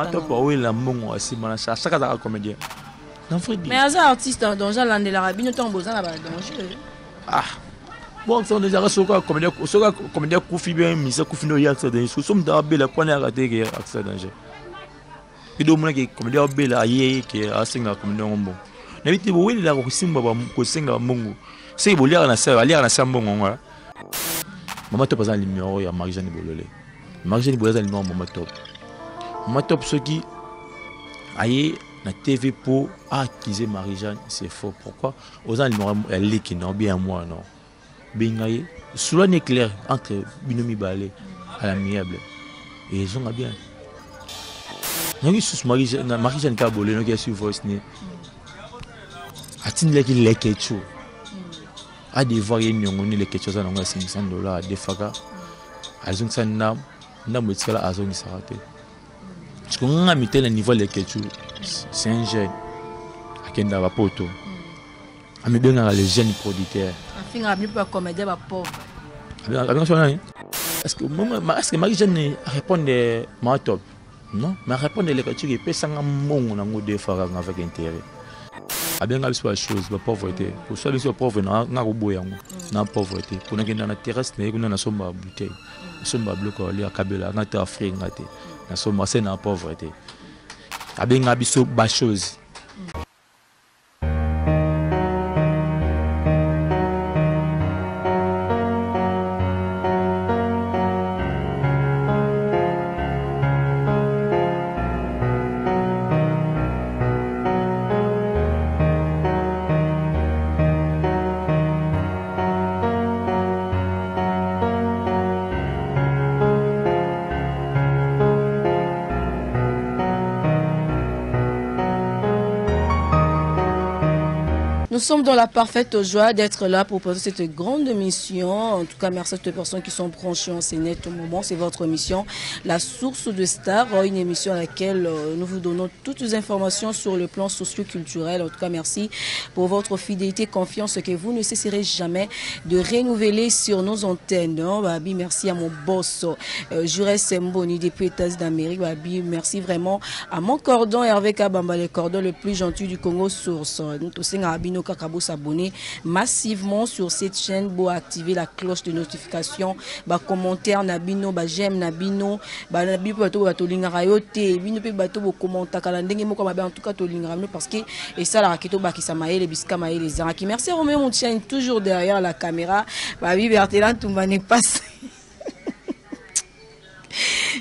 top oui la mongo asi mana ça chaque fois comédien. Mais as artiste dans Jean Landela bino ton besoin là danger. Ah. Bon, ça on déjà soka comédien Koufi bien mise Koufi no yak ça danger. Somme da bela point à rater que accès danger. Et donc moi qui comédien bela aye que asinga comédien bon. N'habite oui la ko simba ba ko singa mongo. C'est que bolia na sa ali na sambongo ngwa. Mama top za numéro ya Marie-Jeanne Bololé. Marie-Jeanne Bololé za numéro Mama top. Mama top ce qui aye na TV pour accuser Marie-Jeanne, c'est faux. Pourquoi? Aux gens elle qui non bien moi non. Bengaye, cela n'est clair entre Binomi Balé à l'amiable. Et ils ont bien. Nous sommes Marie-Jeanne Kabolé, nous sommes sur voice né. A-t-il les ketchou? A des voyages nyongoni les ketchou ça n'ont $500 des fagas. Elles ont ça n'a pas à zone s'arrêter. Parce qu'on a mis tel niveau les ketchou, c'est un jeune. À qui n'a pas poto. A mis bien les jeunes producteurs. Enfin, on a mis pas comédien pauvre. Est-ce que Marie-Jeanne répond de ma top? Non, mais répond de l'écriture et peut s'en mon en des fois avec intérêt. A bien la chose, la pauvreté. Pour ceux qui sont pauvres, n'a pas pauvreté. Pour nous qui dans la terrasse, nous n'avons pas bouteille. Nous sommes bloqués à Kabila, nous sommes africains, nous sommes assez dans la pauvreté. A bien la chose. Nous sommes dans la parfaite joie d'être là pour poser cette grande mission. En tout cas, merci à toutes les personnes qui sont branchées en CNET au moment. C'est votre mission, La Source de Stars, une émission à laquelle nous vous donnons toutes les informations sur le plan socio-culturel. En tout cas, merci pour votre fidélité, confiance que vous ne cesserez jamais de renouveler sur nos antennes. Babi, merci à mon boss, Jurès Mboni, depuis États-Unis d'Amérique. Babi, merci vraiment à mon cordon, Hervé Kabamba, le cordon le plus gentil du Congo Source. Nous aussi, Abino Kakabo s'abonner massivement sur cette chaîne pour activer la cloche de notification, commentaire nabino, j'aime nabino, nabipo bato bato lingarayote, bino pe bato bo commenta kala ndenge moko mabe en tout cas to lingaramno parce que et ça la raketo bakisa maele biska maele zaraki. Merci Roméo mon chien toujours derrière la caméra. Babi Bertelan Tumba n'est pas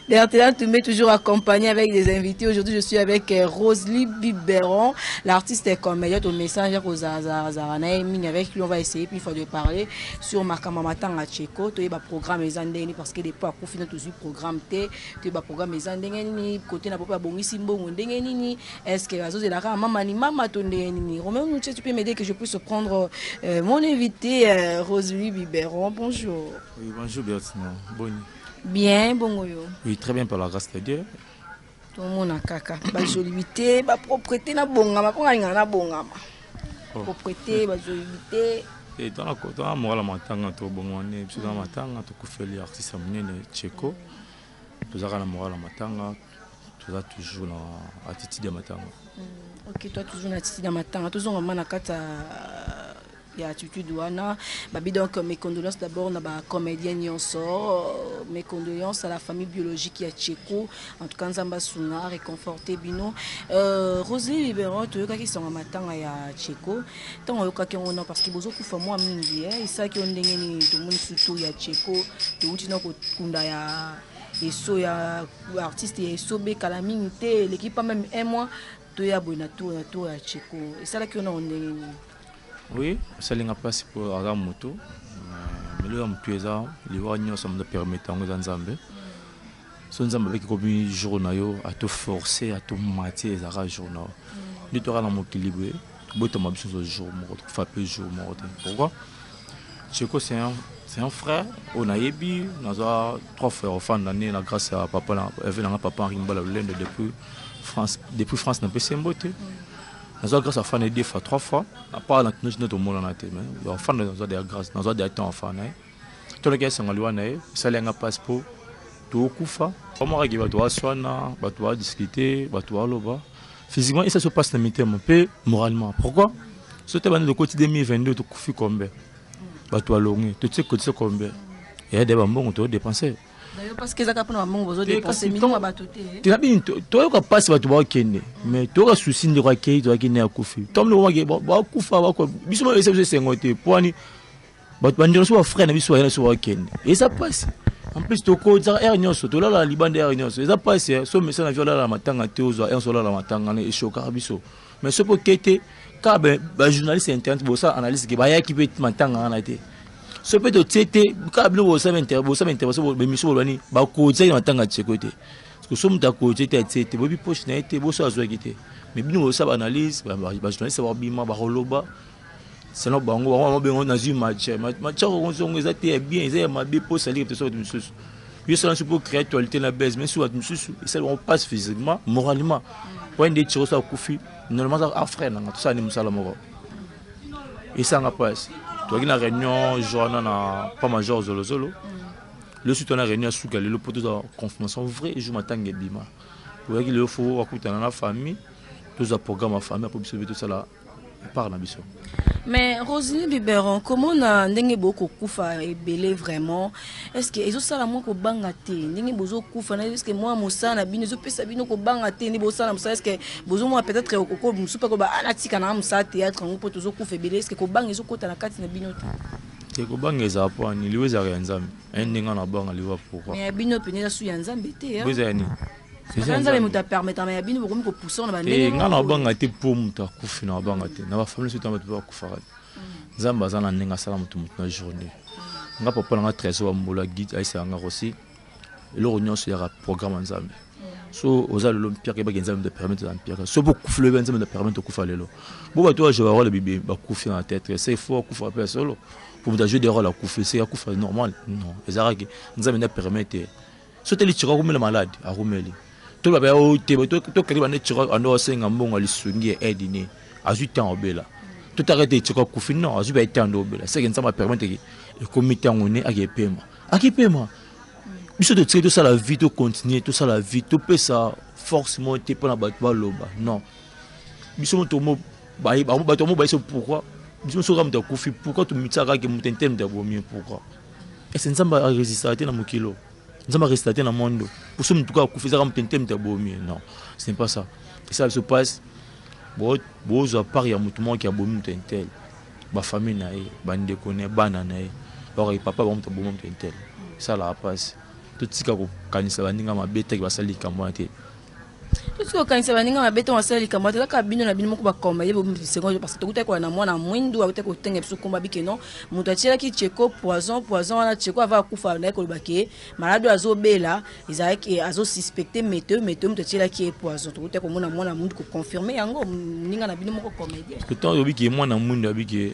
Bertelan Toumé toujours accompagné avec des invités. Aujourd'hui, je suis avec Rosely Biberon, l'artiste et comédienne au message aux Azaranaïming. Avec lui, on va essayer puis il faut de parler sur Makamamatan à Tcheko. Tu as programme les Andéni parce que des fois, au final, tu as programme T, tu as programme les Andéni, côté n'a pas bon ici, bon, Ndéni. Est-ce que Azo de la Rama, Mama, Tondéni. Romain, tu peux m'aider que je puisse prendre mon invité, Rosely Biberon. Bonjour. Oui, bonjour, Bertina. Bonne. Bien, bon. Oui, très bien par la grâce de Dieu. Tout le monde a caca. La jolité, la propreté, la bongama. La bongama. Propreté, la jolité. Et dans la morale matanga, tu bon on est sur la matanga, tu couvres les artistes amenés Tcheko. Tu as la morale matanga, tu as toujours l'attitude de matanga. Ok, toi toujours l'attitude de matanga. Toujours vraiment na kata. Il y a attitude wana babi donc mes condoléances d'abord na ba comédien nyonso, mes condoléances à la famille biologique ya Tcheko, en tout cas nzamba sunga réconforter bino. Rosely Biberon to yoka ki songa matanga ya Tcheko tant yoka ki on parce que bozo kufa moi mingi et ça ki on ndenge ni to moni surtout ya Tcheko to uti na ko kunda ya eso ya artiste ya eso be kala mingi te l'équipe même un mois to ya bona to ya Tcheko et ça là ki on ndenge ni. Oui, ça n'a pas passé pour la moto. Mais là, on peut ça, les voyants ça me permet de Nzambe. Son Nzambe avec comme journaux à te forcer, à te mater, ça rage journaux. Nous te rendons équilibré. Bon, tu m'as besoin de jour mort, frapper jour mort. Pourquoi? Tcheko c'est un frère. On a ébi, nous avons 3 frères au fin d'année, grâce à papa, papa Rimba depuis France n'a pas s'est emboîté. Nous avons grâce à Fan 2 fois 3 fois. À part la tenue de monde en athée, mais enfin nous avons des grâces, nous avons des temps en fan. Tout le monde est en loi, ça n'a pas passeport. to kufa comment que va toi soana va toi discuter va toi loba physiquement et ça se passe dans un peu moralement pourquoi ce te de côté 2022 to kufi combien va toi longue tu sais que tu sais combien et des bambons to dépenser d'ailleurs parce que ça capone maman besoin dépenser millions à batoter tu as bien toi ka passe va toi kende mais toi ka souci de quoi qui toi qui ne kufi tom le va kufa va quoi biso essayer de s'engoter pour ni ba bandiros wa frère na biso ya so kende et ça passe en plus toko za ernyoso to la libande ernyoso et ça passe so mais ça na viola la matanga te ozo en solo la matanga na eshoka biso mais ce pour kete ka ba journaliste internet bo ça analyse ke ba ya ki peut matanga na te ce peut être ka bino bo ça interview bo mission bo bani ba ko za matanga tsekote parce que so muta ko tete tete bo bi poche na te bo so azo kite mais bino bo ça analyse ba journaliste ba bima ba roloba c'est non bango on va dans une match on est bien ils ont ma pour salir de ça de monsieur je suis pour créer actualité la baisse mais sur monsieur ça on passe physiquement moralement point de tirer ça kufi normalement à frère tout ça ni musala moko et ça n'a pas toi qui na réunion journal na pas major zolo le suite na réunion sous le pour toute confirmation vrai je m'attends bima ouais qu'il le faut écouter dans la famille tous un programme famille pour sauver tout ça là par l'ambition. Mais Roselyne Biberon, comment on a beaucoup koufa et belé vraiment? Est-ce que ils ont ça la moins qu'au bangate? N'engue bozo koufa, est-ce que moi mossa na bino, je peux savoir qu'au bangate ni bossa na mossa, est-ce que bozo moi peut-être au coco super que bah anatika na mossa théâtre on peut toujours koufa belé, est-ce que qu'au bang ils ont côté na kati na bino? C'est qu'au bang ils a pas ni liwe za rianzam, un n'engue na bang liwa pourquoi? Mais bino peut-être sous yanzam bété. Vous avez ni. C'est ça nous t'a permettre mais bino beaucoup ko pousser on va. Et ngana bangate pour muta kufi na bangate, na ba famille suite en ba kufara. Zamba zana nenga sala mutu na journée nga papa nga trésor mbola guide aisa nga aussi le réunion sur le programme nzambe so oza le pierre ba nzambe de permettre en pierre so beaucoup fleu nzambe de permettre kufa lelo bo ba toi je vais avoir le bébé ba kufi en tête c'est fort kufa pas solo pour jouer des rôles à kufa c'est à kufa normal non ezaraki nzambe de permettre so teli tshika kumela malade a rumeli to ba o te to kaliba ne tshika ando senga mbonga lisungi edine azu temps obela tout arrêté tu crois que non je vais être en double c'est que ça m'a permis de le comité on est à qui paiement biso de tirer tout ça la vie de continuer tout ça la vie tout peut ça forcément t'es pas la battre loba non biso to mo ba to mo ba c'est pourquoi biso so ram de kufi pourquoi tu mitara que mutentem de bomie pourquoi et c'est ça va résister dans mon kilo ça va résister dans monde pour ça en tout cas kufi ça ram mutentem de bomie non c'est pas ça et ça se passe bozo part ya mutu mo ki abomi mutentel ba famille na ye bande connaît bana na ye ba papa ba mutu abomi mutentel ça la passe tout tika ko kanisa baninga mabeta ki basali kamwa te tout ce kanisa baninga mabeta basali kamwa te ka bino na bino moko ba komba ye bo seconde parce que tout ko na mwana mwindu ba ko tenga biso komba bikeno mutu atira ki cheko poison wana cheko ava kufa na ko bake malade azobela izaki azo suspecter météo mutu atira ki poison tout ko mona mwana mundu ko confirmer yango ninga na bino moko comédien que tant obi ki mwana mundu abiki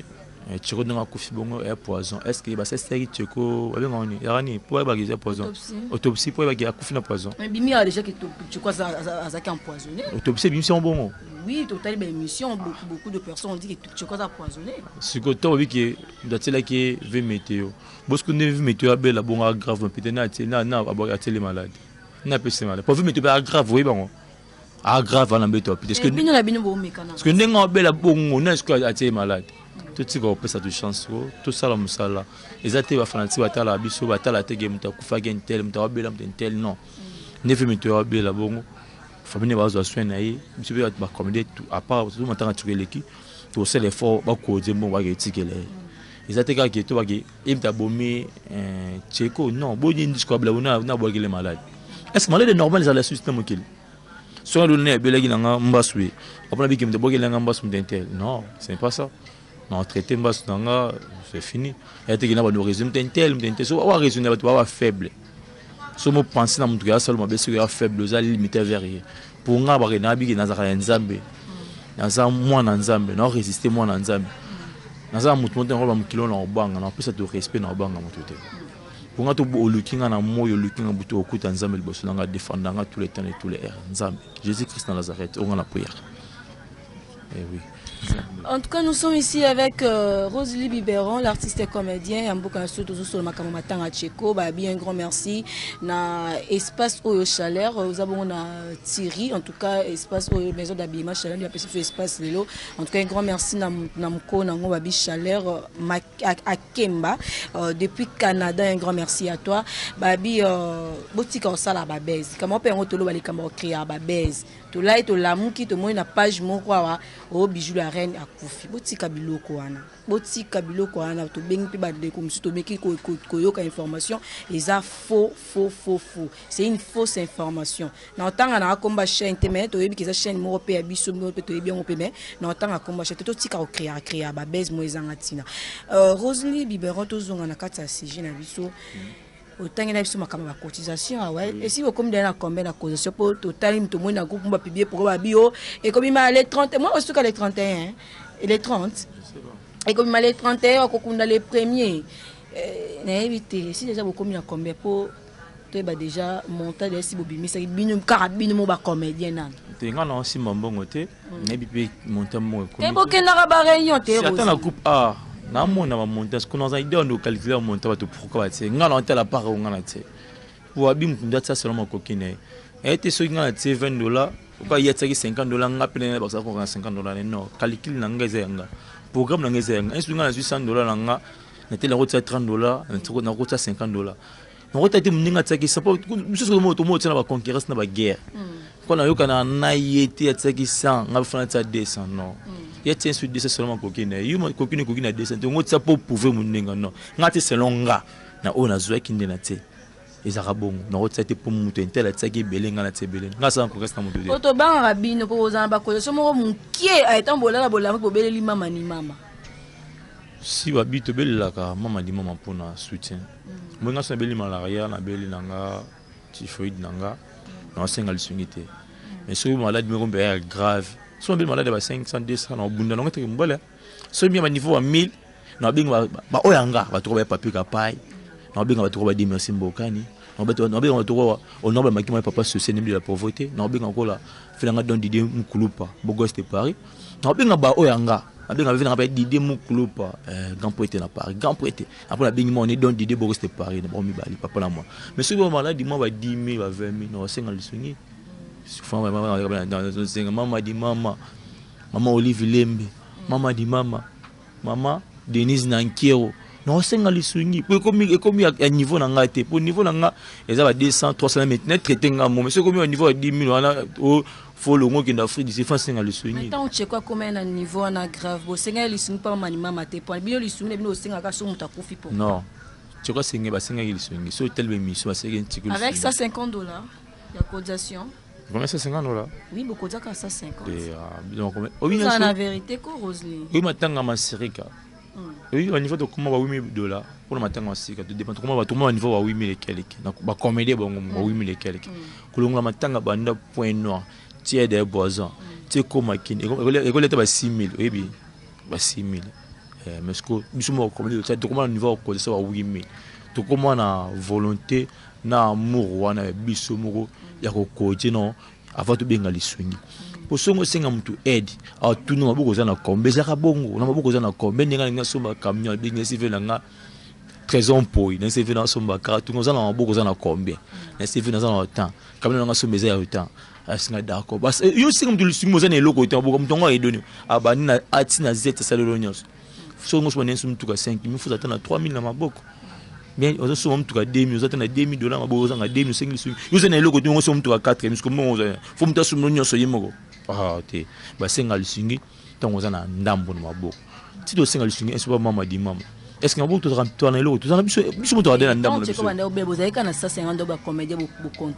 cheko nga kufi bongo e poison est-ce que ba c'est série cheko ba ngoni yarani pour ba ki poison autopsie pour ba ki kufi na poison mais bimi a déjà que tu crois ça azaki empoisonné autopsie bimi c'est bongo oui total ben émission beaucoup de personnes ont dit que tu crois empoisonné ce que tant obi ki datela ki ve météo parce que ne ve météo abela bonga grave peut-être na aba ateli malade na pese malade pour ve météo ba grave oui bango grave na beto parce que bino na bino bo mekana parce que ndenga abela bongo na est-ce que ateli malade tout ce qu'on peut ça de chance tout ça la musala les athées va faire un batala biso batala te game ta kufa gen tel mta bela tel non ne fait mettre bela bongo famille va zo soin naï biso ba commander tout à part tout matin tu l'équipe tout c'est l'effort ba ko zembo ba getikele les athées ka ki to ba ki imta bomi cheko non bo ni discoble na bo les malade est-ce que malade normal ça le système qu'il soit le ne bela gi na mbasui après bi ki mta bo gi na mbasu tel non c'est pas ça non traité mbas nanga c'est fini et te gina ba no résume tel so wa raisonner ba to ba faible so mo penser na mutu ya seulement be sur ya faible za limité vers pour nga ba na bi na za ka nzambe na za mwana nzambe na résister mwana nzambe na za mutu mo tengo ba mukilo na obanga na pesa de respect na obanga mutu te pour nga to bo lukinga na moyo lukinga butu okuta nzambe liboso nga défendre nga tous les temps et tous les heures nzambe Jésus Christ na Nazareth on a la prière. Eh oui. En tout cas, nous sommes ici avec Rosalie Biberon, l'artiste et comédien. Un grand merci. Na espace au chaleur, nous avons Thierry, en tout cas espace au maison d'habillement chaleur, il a fait espace lélo. En tout cas, un grand merci Namko Nango Babi chaleur à Kemba depuis Canada. Un grand merci à toi. Babi boutique au sala babez. Comment peut on te lo bali comment créer babez. To là et to l'amour qui te montre une page mon quoi au bijou la reine à Koufi. Boutique biloko wana. Boutique biloko wana to bengi pe ba de comme si to meki koyoka information et ça faux. C'est une fausse information. Na tanga na komba chaîne internet to yebi ki chaîne mo pe biso mo pe to yebi on pe mais na tanga komba chaîne to tika o créer ba base mo ezanga tina. Rosalie Biberon to zonga na kata CG na biso. Autant il y a des cotisations, et si vous avez un combien de cotisations pour total, tout le monde a groupe publié pour la bio, et comme il m'a les 30, moi aussi les 31, et les 30, et comme il m'a les 31, on a les premiers, évité, si déjà vous avez un combien pour déjà monter des si vous bimez, c'est une carabine mon comédien. Tu as aussi mon bon côté, mais puis monter mon comédien. Et beaucoup de réunion, tu es la coupe A. Na mona ba montage qu'on a idée on calculer montage to pourquoi c'est ngala on la part on ngala c'est pour abim kunda ça seulement coquine et te so ngala c'est $20 quoi y a $50 ngapene ba ça ko $50 non calcul na ngeze nga programme na ngeze nga insu ngala $800 nga na tele route $30 na route $50 na route te mninga tsaki support biso mo to mo tsena ba concurrence na ba guerre ko na yoka na yete ya tsaki 100 ngafana tsa 200 non. Il y a un suite de seulement coquine. Il y a coquine à descendre. On ne pas pouvoir mon non. Ngati selon nga na ona zoe kinde na te. Ezarabon na rotsate pour muto intela tsaki belenga na te belenga. Nga sa ko resta muto. Oto bang rabino ko ozana ba ko so mo mukie aitan bola bola ko beleli mama ni mama. Si wa bito belela ka mama di mama pona soutien. Mo nga so beli malaria na beli nanga typhoïde nanga na senga lisungite. Mais so malade me rombe grave. Si on est malade à 500, 200, on a un peu de si on est à niveau à 1000, on a un papier papier capaille, on a un peu de merci Mbokani, on a un peu de papa social de la pauvreté, on a un peu de Didier Moukouloupa, Bogos de Paris, on a un peu de Didier Moukouloupa, grand prêtre à Paris, grand prêtre. Après la bing, on est dans Didier Bogos de Paris, papa la moi. Mais si on est malade, il 10 000, 20 000, on a 50 000. Maman dit maman Olive Lembe, maman dit maman Denise Nankero. Non, c'est un lissungi. Comme à niveau n'a été pour niveau n'a ils avaient 200, 300 maintenant traité un moment. Mais c'est comme au niveau à 10 000 on faut le mot qui n'a fait des efforts c'est un lissungi. Maintenant tu sais quoi comme un niveau na grave. Bon c'est un lissungi pas maman maté pour bien lissungi bien aussi un cas sur mutakufi pour. Non, tu vois c'est un lissungi. So tel mission c'est un petit. Avec ça $50, la cotisation. Combien c'est $50? Oui, beaucoup de cas ça 50. Oui, c'est la vérité que Rosalie. Oui, maintenant ma sirika. Oui, au niveau de comment $8,000 pour le matin aussi, ça dépend comment va tout le monde au niveau à 8,000 et quelques. Na comédie bon 8,000 et quelques. Kulonga matanga banda point noir. Tiens des boisons. Tiens comme kin. École était 6,000. Oui bien. 6,000. Mais ce que nous sommes comédie ça comment au niveau de ça 8,000. Tout comment na volonté na amour wana biso moko ya ko coacher non avant to benga liswingi. Pour songo senga mtu aide a tout no maboko za na kombe za kabongo na maboko za na kombe ninga ninga somba camion benga sive nga trésor poi na sive na somba ka tout no za na maboko za na kombe na sive na za na temps camion nga sombe za ya temps asinga d'accord bas yo singa mtu liswingi za na eloko te maboko mtongo a edoni abani na ati na zeta salelo nyos songo so na mtu ka 5,000 faut attendre 3,000 na maboko. Bien, on a souvent tout à 2 000, on a $2,000, on a 2 000, 5 000. Vous avez le côté où on a 4 000, comment on a faut me tasser l'union sur Yemo. Ah, t'es, bah, c'est un singi, tant on a un dambo dans ma bouche. Si tu as un singi, est-ce que maman dit maman? Est-ce qu'un bout de toi, l'autre, tu as un peu de dambo. Tu sais comment vous avez quand ça, c'est un double comédie, beaucoup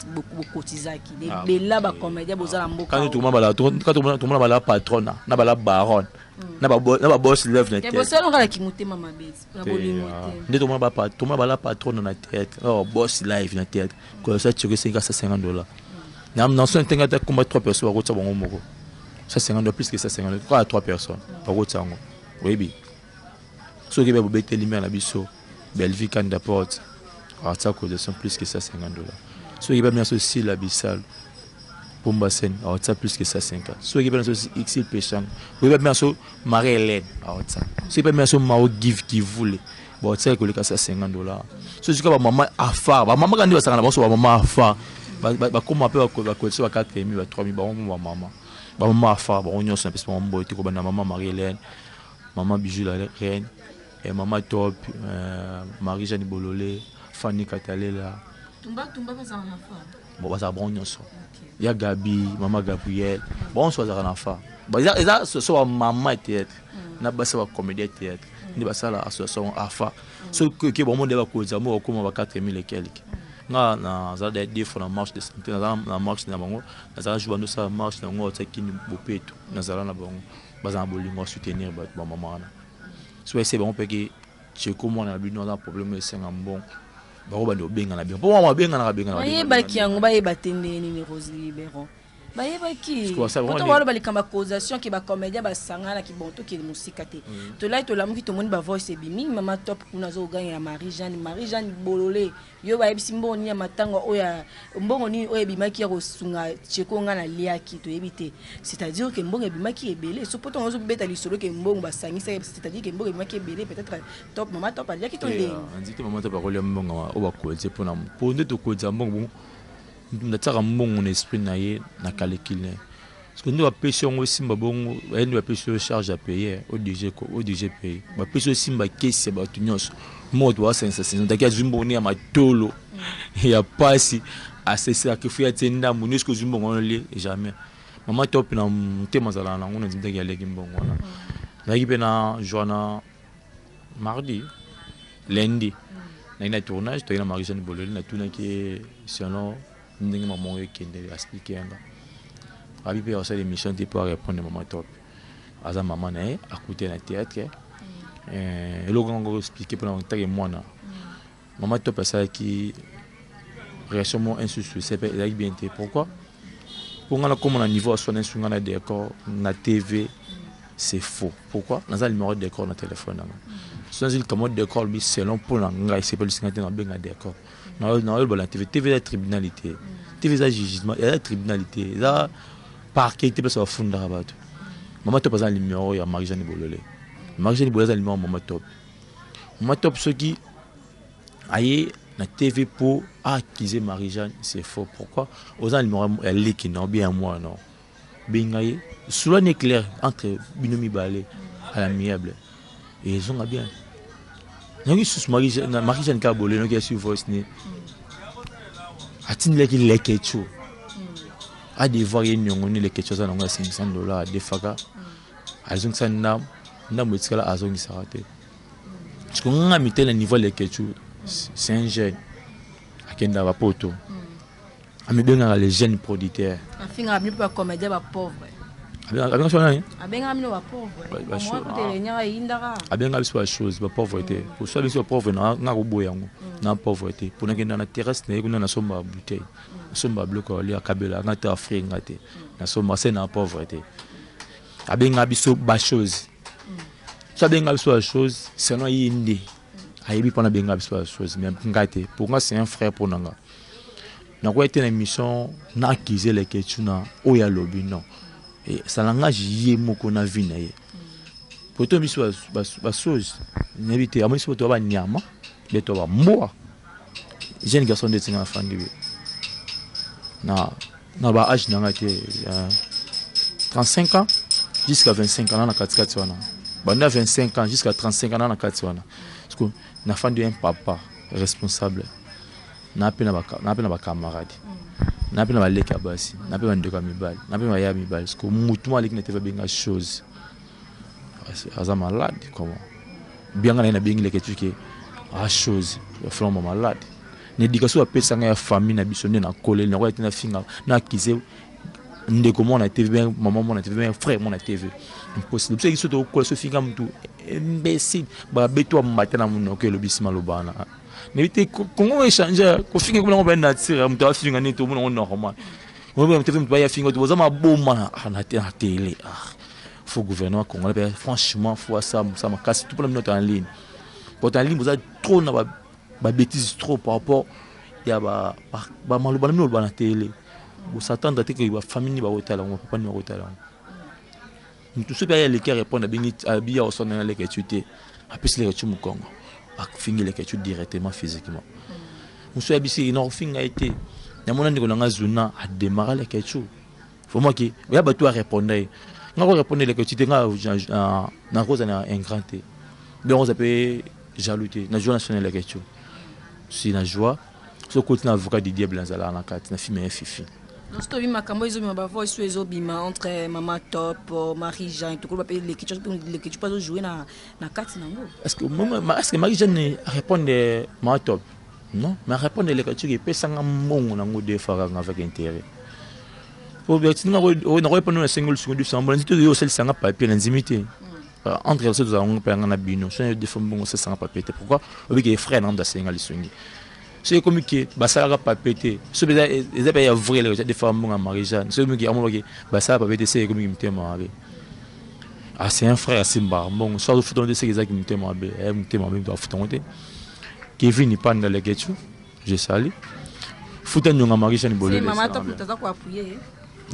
cotisaki. Des là-bas comédie, vous avez un beau. Quand tu m'as la patronne, n'a pas la baronne. Na ba boss lève na tête. Et boss on a qui monter mama base. Na boli monter. Ndé to ma ba la patronne na tête. Oh boss live na tête. Ko ça tu que c'est $50. Nam dans son tenga ta combat 3 personnes au route bon moko. Ça $50 plus que ça $50. Quoi à 3 personnes au route sango. Oui bi. So que be bete lumière na biso. Belvi can d'apport. Ah ça ko de son plus que ça $50. So il va bien aussi la bissale. Pomba Sen, à WhatsApp plus que ça 5 ans. Ceux qui pensent aussi XL Péchang, vous pouvez mettre sur Marie-Hélène à WhatsApp. Ceux qui mettre sur Mao Give qui voulait. Bon, WhatsApp, il y a $50. Ceux qui ont maman Afar, maman quand il va s'en aller, maman Afar. Comme on peut la collection à 4 000, 3 000, maman. Maman Afar, on y a un peu de maman Marie-Hélène, maman Bijou la reine, et maman Top, Marie-Jeanne Bololé, Fanny Katalela. Tumba va s'en faire. Bon, ça bon nyonso. Il y a Gabi, maman Gabriel. Bon, soit ça en fa. Bon, il y a ce soit maman théâtre. Na ba ça comédie théâtre. Ni ba ça la association afa. Ce que bon monde va causer moi comme on va 4000 et quelques. Na za des fois na marche de santé na marche na bango. Na za jouer nous ça marche na ngo ça qui ni bopeto. Na za na bango. Ba za bolingo soutenir ba maman na. Soit c'est bon peut que tu comment on a bu dans un problème c'est un bon. Baroba ndo benga na bien. Pour moi benga na benga na. Bayeba ki yango bayeba tendeni ni Rose Libéron. Bayeba ki. Quand on voit le kamba causation ki ba comédien ba sangana ki bonto ki musika te. To là to lamu ki to moni ba voice bimi mama top kuna zo ganya Marie-Jeanne Bololé. Yo ba yebisi mboni ya matango oya mbongo ni oya bimaki ya kosunga cheko nga na liaki to yebite. C'est-à-dire que mbongo bimaki ebele. So poto on zo beta lisolo ke mbongo ba sangisa c'est-à-dire que mbongo bimaki ebele peut-être top mama top a liaki to ndenge. Nzite mama top a mbongo o ba ko je pona po nde to ko za mbongo. Nataka mbongo na esprit na ye na calcul. Parce que nous appecions aussi mbongo, nous appecions charge à payer au DG payer. Ba peso simba caisse ba tunyos. Moi doit sensation. Daki azumbo ni amatolo. Ya pasi à se sacrifier tenda munisco zumbongo le jamais. Maman top na tema zala na ngona ndaki ya leki mbongo na. Daki pena joana mardi lundi. Na ina tournage to ina Marie-Jeanne Bololé na tuna ki selon ndenge maman yekende expliquer nga abi pe aussi l'émission de pour répondre maman top aza maman na à côté na théâtre et le grand expliquer pendant tant que moi na maman top ça qui réaction mon insusu c'est pas bien été pourquoi pour nga comme on a niveau soit un sunga na décor na TV c'est faux pourquoi dans un numéro de décor na téléphone na sans il commande décor bi selon pour la nga c'est pas le 50 na benga décor na la TV la tribunalité TV la jugement et la tribunalité la parquet te place au fond de rabat maman top pas le numéro ya Marie-Jeanne Bololé le numéro maman top ce qui aille na TV pour accuser Marie-Jeanne c'est faux pourquoi aux un numéro elle qui non bien moi non bengaye soit clair entre binomi balé à l'amiable et ils ont bien nangi sus Marie-Jeanne Bololé no qui a su voice ni atine leki lekecho a devoir yengo ni lekecho za nango $500 de faga azong sanna na mutskala azong sarate parce que nga mitela niveau lekecho c'est un jeune akenda ba poto amibenga les jeunes producteurs afinga mi pas comédien ba pauvre abenga so nani abenga mi no ba pauvre moi peut nya indara abenga biso ba chose ba pauvreté pour soit biso pauvre na ko yango na pauvreté pour na kenda na terrasse na kuna na somba bouteille somba bloc ali akabela ngata afrique ngate na somba c'est na pauvreté abenga biso ba chose ça benga biso ba chose c'est no yindi ayebi pona benga biso ba chose même ngate pour moi c'est un frère pour nanga na ko été une émission na accuser les ketuna o ya lobi non et ça langage yé moko na vie na ye poto biso ba chose n'habite amo biso to ba nyama beto ba mboa jeune garçon de tinga fandi na ba âge na ngate 35 ans jusqu'à 25 ans na katikati wana banda 25 ans jusqu'à 35 ans na katikati wana parce que na fandi un papa responsable na pena ba camarade na pena ba leka basi na pena ndeka mibali na pena ya mibali parce que mutu mali qui n'était pas bien chose asa malade comment bien ngana na bien les que tu a chose vraiment malade l'éducation a pesa nga ya famille na biso na coller na na finga na kize ndeko mo na TV bien maman mo na TV bien frère mo na TV impossible c'est que to ko so finga mtu imbécile ba beto mbata na muno ke lobisima lobana n'éviter comment échanger ko finga ko na na tira mtu afinga ni to muno normal on va TV mtu ya finga to za maboma na télé faut gouvernement congolais franchement faut ça ma casse tout pour le en ligne pour en ligne vous avez trop na ba bêtises trop par rapport ya ba maloba na télé vous s'attendre à ce que la famille va voter là, papa ne va voter là. Tout ce qui est les qui répondent à bien au son dans les études, après les études au Congo, à finir les études directement physiquement. Monsieur Abissi, il n'a fin a été, il y a mon ami qui a zona à démarrer les études. Faut moi qui, il y a battu à répondre. On va répondre les études, na cause na ingranté. Bien on s'appelle jalouté, na joie nationale les études. Si na joie, ce côté na avocat Didier Blanzala na carte, na fille mais fifi. Dans ce temps, makambo ils ont bavo sur les obima entre Maman Top, Marie-Jeanne, tout le les qui pas jouer na carte nango. Est-ce que Marie-Jeanne répond Maman Top? Non, mais répondre les questions qui peut s'en mon nango de faire avec intérêt. Pour bien si on a répondu à single sur du sang, on dit tout celle sans papier l'intimité. Entre les deux on peut en abino, c'est des femmes bon c'est sans papier. Pourquoi? Avec les frères dans single swing. C'est comme que ça n'a pas pété. Ce que ils avaient vrai les femmes à Marie-Jeanne. Ce qui a montré ça n'a pas pété, c'est comme il me marié. Ah c'est un frère Simba. Bon, soit le fouton de ces qui me marié, me marié doit fouton de. Kevin n'est pas dans les ghettos. Je salue. Fouton de Marie-Jeanne bolé. C'est Maman Top tu as quoi appuyer?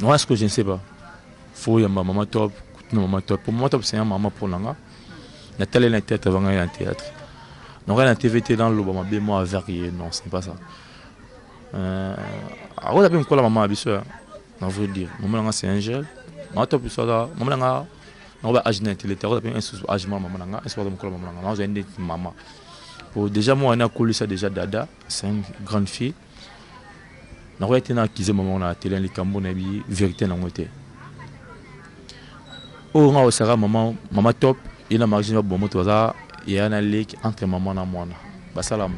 Moi ce que je ne sais pas. Faut y avoir Maman Top, Maman Top. Pour Maman Top c'est un maman pour l'anga. La télé la tête avant un théâtre. Non, la TVT dans le bon, moi varié, non, ce n'est pas ça. Alors, on a quoi la maman habituée, on va dire. Maman, c'est un gel. On a top ça là. Maman, on va agir intellectuel. On a un sous-agir maman, un soir de maman. On a une maman. Pour déjà, moi, on a connu ça déjà Dada. C'est une grande fille. On a été dans la maman, on a télé, les Cambons, on a dit vérité dans le côté. Oh, on a aussi maman top. Il a marqué un bon mot, il y a un lien entre maman et moi. Salam,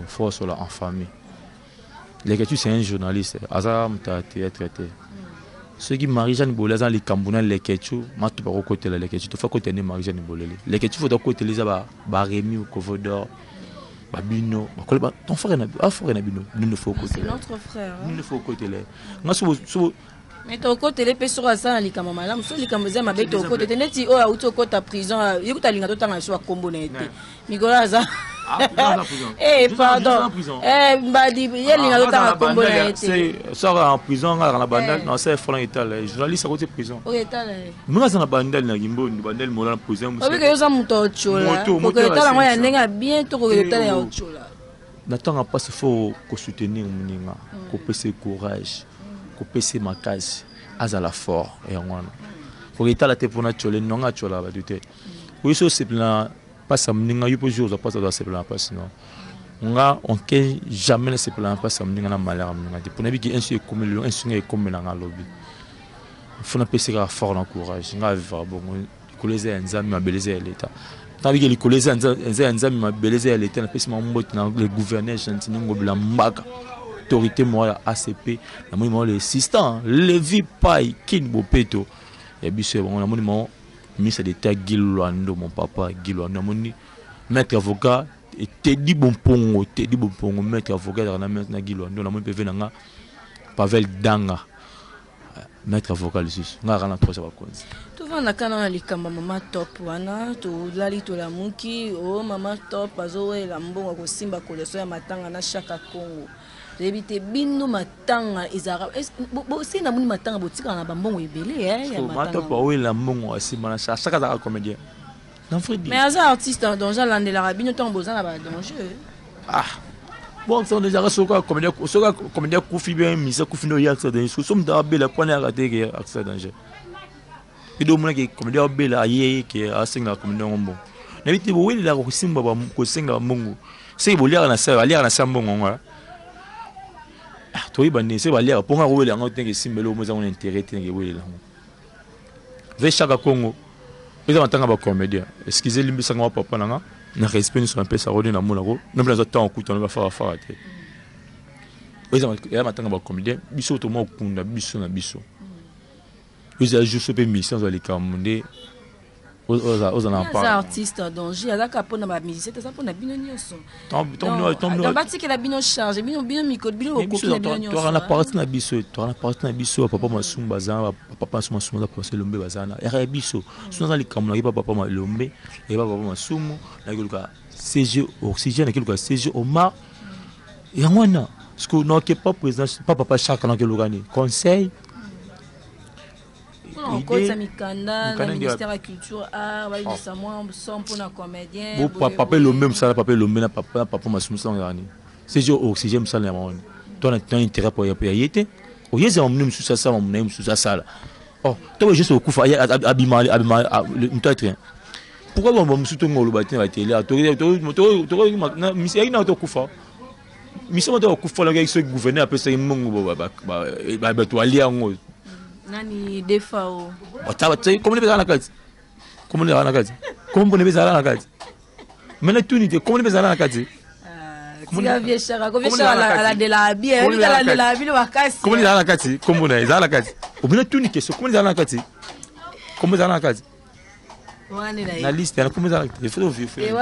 force en famille. Les gars, c'est un journaliste. Azam t'a traité. Ceux qui Marie-Jeanne Bolé, les Camerounais, les Ketchou, ma tout par côté les Ketchou, tu fais côté Marie-Jeanne Bolé. Les Ketchou, faut de côté les aba, Rémi ou Kovodor, Babino. Ton frère est Bino. Nous ne faut côté. C'est notre frère. Nous ne faut côté les. Moi, mais ton côté les personnes ça les camamalam so les camazem avec ton côté teneti o auto côté prison yikuta linga to tanga so kombo na été migola za eh pardon mbadi yeli linga to tanga kombo na été sort en prison dans la bandale non c'est franc étal journaliste à côté prison o étal moi ça na bandale na gimbo bandale mola prison o que yoza muto chola ko étal moi ya ndenga bientôt ko étal ya chola n'attend pas ce faut ko soutenir muninga ko pese courage kopese makasi azala fort et on pour étaler te pour naturel non a chola ba dute oui so c'est plan pas ça mninga yupo jour pas ça c'est plan pas sinon on que jamais c'est plan pas ça mninga na malheur mninga te pour nabi qui un sur comme le un sur comme na lobby faut na pese fort en courage nga vivre bon koleza nzami mabeleza l'état tant que les koleza nzami mabeleza l'état na pese mambote na le gouverneur gentil ngobla mbaka autorité morale ACP la monument les assistants Levi Pai Kin Bopeto et puis c'est bon la monument ministre d'État Guilwando mon papa Guilwando moni maître avocat et Teddy Bompongo maître avocat dans la maître Guilwando la monument venanga Pavel Danga maître avocat le sus nga rana trois ça va cause tout va na kana les kamba Maman Top wana to lali to la muki o Maman Top azo la mbongo ko simba ko leso ya matanga na Chaka Congo débité bino matanga ezara bo sina muni matanga botika na bambongo ebele ya matanga mato pa oui la mbongo asima na chaque za comédien non Freddy mais as artiste dans genre l'ande la rabino tant besoin na ba danger bon ça déjà comédien kufi bien mise kufi no ya accident so som da bela kwana raté que accident danger bido mona que comédien bela aye que asinga comédien ngombo na biti bo oui la ko simba ba ko singa mbongo c'est bo lire na sa mbongo ngwa toi il c'est va lire pour nga rouler en tant que simbelo mo za on intérêt te ngi là ve Chaka Congo ils ont tant ba comédien excusez limbisa nga papa nanga na respect sur un peu ça rodé na mona ko non plus temps écoute on va faire te ils ont tant ba comédien biso to mo kunda biso na biso ils ont juste peu mission dans les Camerounais aux artistes danger azaka pona ba musicien ça pona bino nyonso tombe bati que la bino charge bino micro bino ko na bino nyonso toi na partie na biso papa masumba za papa masumba za passer lombe bazana ya biso sino les Camerounais papa lombe et papa masumu na keluka CG oxygène na keluka CG Omar et ngwana Parce que non, qui pas président, pas papa chaque an que l'organe. Conseil. On compte ça Mikanda, le ministère de la Culture, il ça moi, son pour un comédien. Papa le même ça, papa le même papa m'a soumis ça en c'est juste oxygène ça là. Toi tu as intérêt pour y aller. Au lieu de me sous ça, on me sous ça là. Oh, toi juste au coup abîmer le train. Pourquoi on me soutenir le bâtiment va télé toi maintenant monsieur il n'a pas kufa monsieur m'a kufa le gars qui gouverneur après ça il mongo ba toi ali ngo nani defao comment les bezala kati comment les na kati comment les bezala na kati maintenant tout ni comment les bezala na kati comment les la de la bière de la ville wakasi comment les na kati comment les bezala kati au bien tout ni question comment les na kati comment les na kati la liste elle comment ça il faut vérifier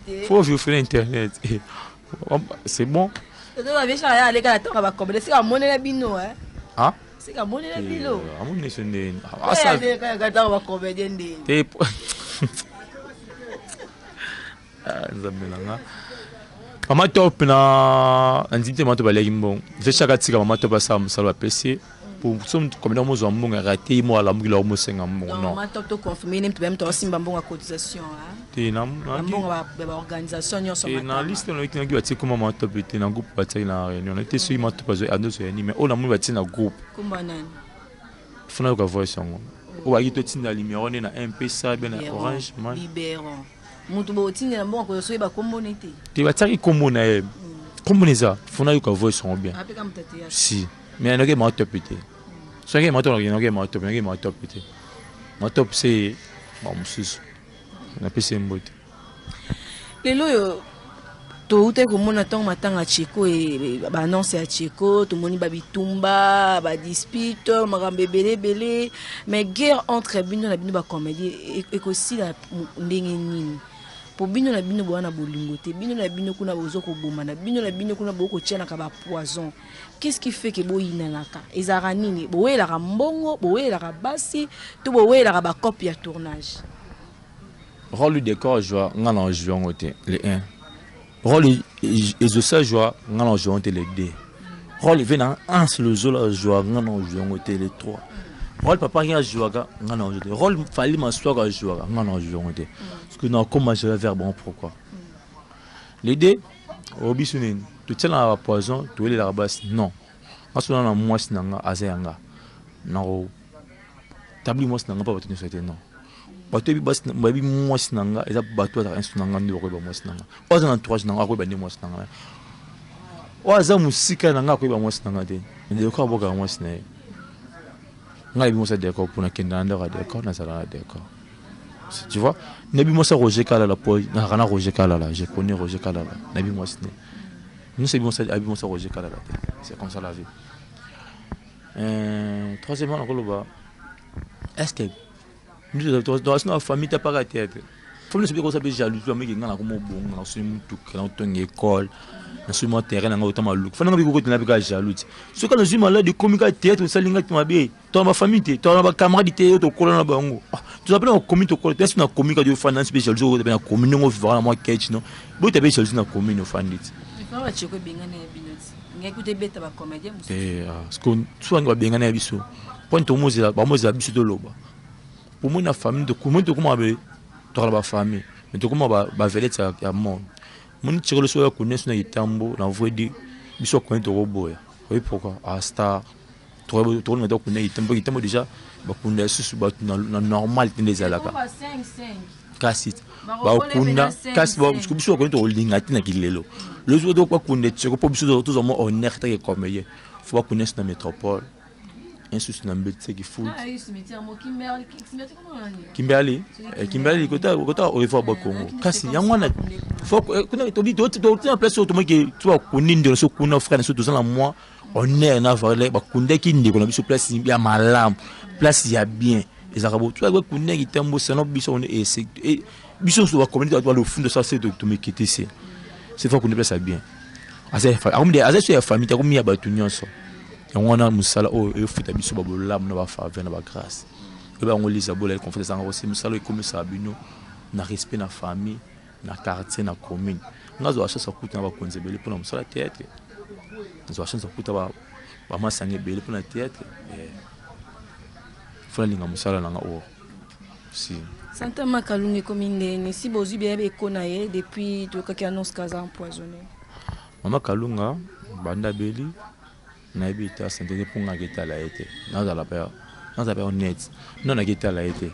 il faut vérifier internet c'est bon tu vas bien changer aller quand on va commander c'est à monnaie la bino hein ah c'est à monnaie la bino à monnaie c'est né ah ça quand on va commander ndé ah nzambelanga mama top na ndite mato baleki mbongo je chaque tika mama top ça msalo PC pour somme comme dans mon mbongo raté moi la mbongo mo senga mbongo non mama top to confirmer même même to simba mbongo cotisation hein te na mbongo ba organisation nyonso mata na liste no ikinga ki comme mama top te na groupe bataki na réunion était sur mama top zo ando so yani mais on a mo bataki na groupe kumba nani funa ko voice ngo o wa kito tinda numéro na MP ça bien orange man libéron mutu bo tinda na mbongo ko so ba kombonete te bataki kombona e komboneza funa ko voice ngo bien si mais on a ma top te so que ma top te ma top c'est bon monsieur na pese mbote lelo yo to ute komona tong matanga cheko e ba annonce ya cheko to moni ba bitumba ba dispute makambe belé mais guerre entre bino na bino ba comédie et aussi la ndenge nini po bino na bino bwana bolingo te bino na bino kuna bozo ko boma na bino na bino kuna boko tiana ka ba poison qu'est-ce qui fait que boyina naka ezara nini boyela ka mbongo boyela ka basi to boyela ka ba copie ya tournage rôle du décor joie ngana jouer ngote les 1 rôle et ça joie ngana jouer ngote les 2 rôle venant un le zola joie ngana jouer ngote les 3 rôle papa rien jouer ngana jouer rôle fallait m'asseoir jouer ngana jouer ngote parce que non comment je vais faire bon pourquoi les 2 obisune tu tiens la poison tu es la base non parce que on a moi sinanga azanga non tabli moi sinanga pas votre société non bato bi bas babi moi sinanga eza bato za insunanga ndi ko ba moi sinanga oza na entourage nanga ko ba ndi moi sinanga oza musika nanga ko ba moi sinanga te ndi ko boka moi sinanga ngai bi moi sa d'accord pour na kenda ndara d'accord na sala d'accord tu vois nabi moi sa Roger Kala la po na kana Roger Kala la je connais Roger Kala la nabi moi sinanga nous c'est bon ça Roger Kala la c'est comme ça la vie troisièmement encore là est-ce que nous dans la famille t'as pas la tête comme nous sabons ça peut jaloux tu mais ngana comme bon na sur mutu kana ton école na sur mon terrain na autant malou fana ngabiko ko na bika jaloux ce que nous malade de communiquer théâtre ça linga tu mabe toi ma famille toi ma camarade te to kolona bango tu appelles en communauté to kolona tu na communiquer de finance spécial zo na communauté ngo vivre na moi catch non bo te be jaloux na communauté no fandit va cheko bengana ya binoti ngekuti beta ba comédien muso parce que soit nga bengana ya biso point to mozela ba mozela biso de loba pour moi na famille de comment to comment ba to ba famille mais to comment ba velete ya monde mon tiro le soya connaître na itambo na voidi biso ko to roboya oui pourquoi à star to na to connaître itambo déjà ba kunda susu ba na normal des alaka 5 kasi ba kunda kasi ba biso ko to linga tina kilelo le jour de quoi kunda tiro po biso to mo honnête ta comme hier faut pas connaître na métropole un souci na mbetse qui fout Kimberley kota au revoir ba Congo kasi yangwana faut kuna to bi to en place autrement que tu vas kuninde so kuna frère so to na moi on est na varle ba kunde ki ndiko na biso place ya malam place ya bien les arabes tu vas kunde ki tembo seno biso on est biso so va communauté doit le fond de ça c'est de me quitter c'est faut qu'on place ça bien azay famille ta komi ya ba tunyonso yangwana musala o e futa biso ba bolam na ba faveur na ba grâce e ba ngolisa bola confiance en aussi musala e comme ça bino na respect na famille na quartier na commune ngazo acha sa kuta na ba konzebele pour na musala théâtre Nous avons chance de vraiment s'engager belle pour le théâtre. Il faut aller dans le salon là haut. Si. Santa Makalunge Kominde, si Bozu Bébé Konaye depuis tout cas annonce Kaza empoisonné. Maman Kalunga, Banda Beli, Naibita, Santé pour la guitare la été. Dans la paix honnête. Non, la guitare la été.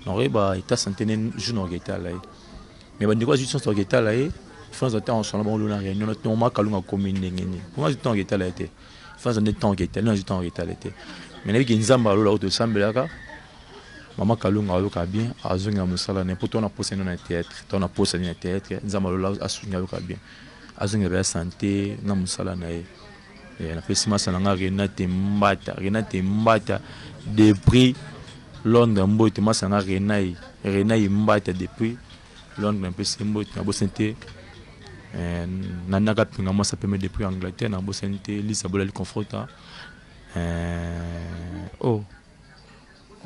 Non, il était centenaire jour la guitare la. Mais bon, quoi, juste sur guitare la. France était ensemble, on l'a réuni. Notre Maman Kalunga commune n'engagé. Comment je t'en guitare la été. France on est temps guitare, non je t'en guitare la été. Mais avec une zamba là autour de Sambelaka. Maman Kalunga a bien, a zunga musala ne poto na posé dans le théâtre, on a posé dans le théâtre, nzamba lola a zunga bien. A zunga bien santé na musala na e. Na pesima sananga Renate Mbata depuis Londres mbote masanga Renai Mbata depuis Londres pesi mbote na bosente nanaka pinga mo sa permet depuis Angleterre na bosente Lisa Bola le confronta oh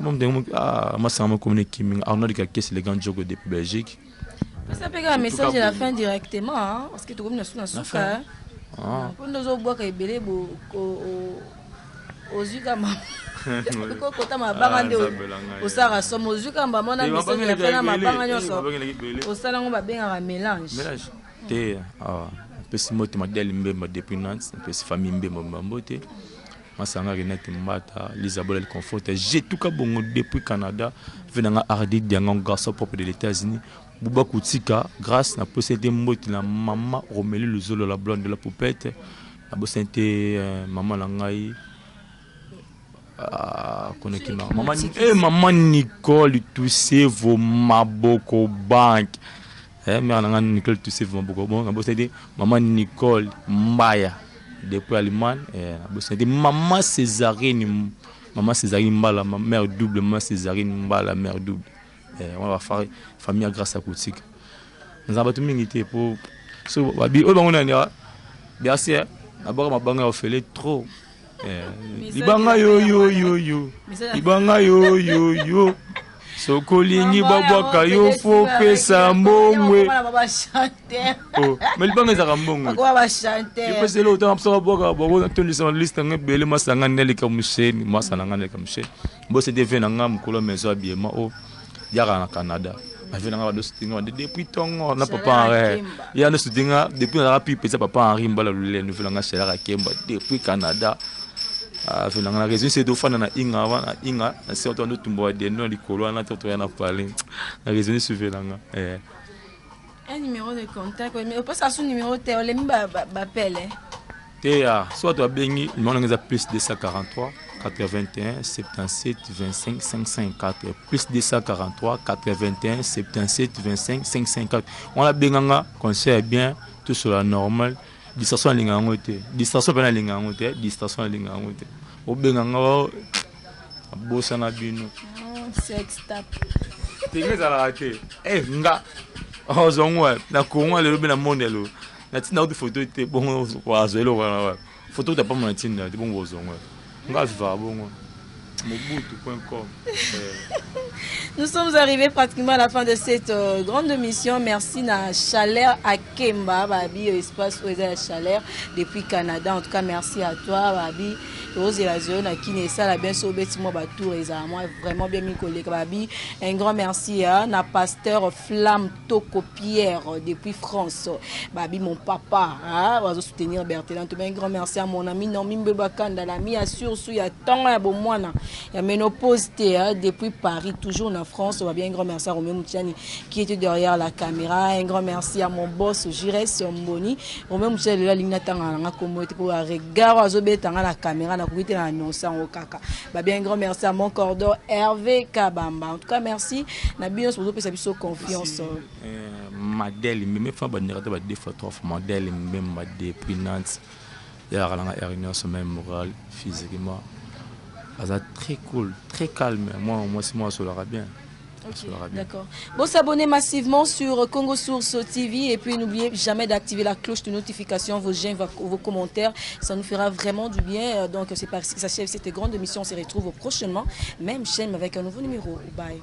moi, ça m'a communiqué. On a dit que c'est les grands jogos de Belgique. Ça peut être un message de la fin directement, parce que tu as dit que tu as quand nous avons boire et belé aux yeux comme quand ma banane au Sahara somme aux yeux comme ma mona message de la fin ma banane au salon on va bien un mélange. Mélange. T'es petit mot de modèle mbemba depuis Nantes, petit famille mbemba mbote. Masanga Renate Mbata, Lisabelle le confort. J'ai tout cas bon depuis Canada, venant à Hardy Diangon garçon propre de l'États-Unis. Bouba Koutika, grâce à posséder mot la maman Romélie le Zolo la blonde de la poupette, la bossente maman Langai. Maman Nicole Toussé vos Maboko Bank. Mais Nicole Toussé vos Maboko Bank, la bossente maman Nicole Mbaya. Depuis Allemagne, maman Césarine Mbala, ma mère double, maman Césarine Mbala, mère double. On va faire famille grâce à Koutik. Nous avons tout minité pour. So, babi, oh, on a bien sûr, d'abord ma banque a fait trop. Ibanga yo. Ibanga yo. So kolingi babwaka yo fo pesa mbongwe. Oh, mais le za mbongwe. Quoi va chanter? Il peut le temps absorber boka boka na toni sur liste ngabele masanga nele kamusheni masanga nele kamusheni. Bo se devait na ngam kolo mezo habillement oh yara na Canada. Avec na ba stinga depuis tongo na papa en il y a no stinga depuis na rapi pesa papa Henri mbala lule nous velanga chala Kemba depuis Canada. La raison c'est de faire na inga na c'est autant de tumbo de non likolo na toto na parler la raison c'est velanga un numéro de contact mais pas ça son numéro de téléphone m'appelle soit tu as bengi le numéro est plus 243 81 77 25 554 plus 243 81 77 25 554 on a benganga conseil bien tout sur la normale distraction linga ngote distraction pena linga ngote distraction linga ngote obenganga bossa na bino sex tap tingeza la raté nga ozongwa na kongo le lobi na mondelo na tina auto photo te bon wa zelo wa photo ta pas mon tina te bon ozongwa nga va bon mobutu.com. Nous sommes arrivés pratiquement à la fin de cette grande mission. Merci à Chaleur à Kemba, Babi, espace où est la chaleur depuis Canada. En tout cas, merci à toi, Babi. Rose et la zone à Kinesa, la bien sauvé, Timo Batou, et moi, vraiment bien mis collègue, Babi. Un grand merci à na pasteur Flamme Toko Pierre depuis France. Babi, mon papa, va soutenir Berthelin. Un grand merci à mon ami Nomi Mbebakanda, l'ami assure sous ya tant ya bomwana. Ya ménopause depuis Paris, toujours en France. On va bien un grand merci à Roméo Moutiani qui était derrière la caméra. Un grand merci à mon boss Jires Mboni. Roméo Moutiani la ligne tanga comme pour regard à zobetanga la caméra na kuite na annoncer au kaka. Ba bien un grand merci à mon cordon Hervé Kabamba. En tout cas merci na bien pour ça biso confiance. Modèle même fa ba nera ba deux fois trois fois modèle même ma depuis Nantes. Ya ralanga réunion semaine morale physiquement. C'est très cool, très calme. Moi, ça l'aura bien. Okay, d'accord. Bon, s'abonner massivement sur Congo Source TV et puis n'oubliez jamais d'activer la cloche de notification, vos j'aime, vos commentaires. Ça nous fera vraiment du bien. Donc, c'est parce que ça s'achève cette grande émission. On se retrouve prochainement. Même chaîne avec un nouveau numéro. Bye.